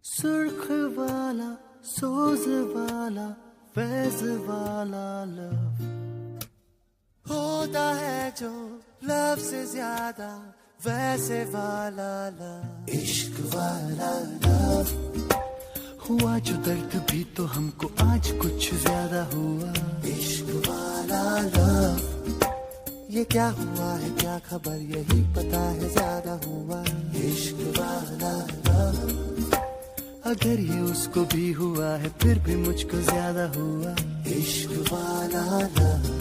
सुर्ख वाला, सोज वाला, फैज वाला लव होता है जो लव से ज्यादा वैसे वाला लव, इश्क वाला लव। हुआ जो दर्द भी तो हमको आज कुछ ज्यादा हुआ, इश्क वाला लव। ये क्या हुआ है क्या खबर यही पता है ज्यादा हुआ, इश्क वाला लव। अगर ये उसको भी हुआ है फिर भी मुझको ज्यादा हुआ, इश्क वाला लव।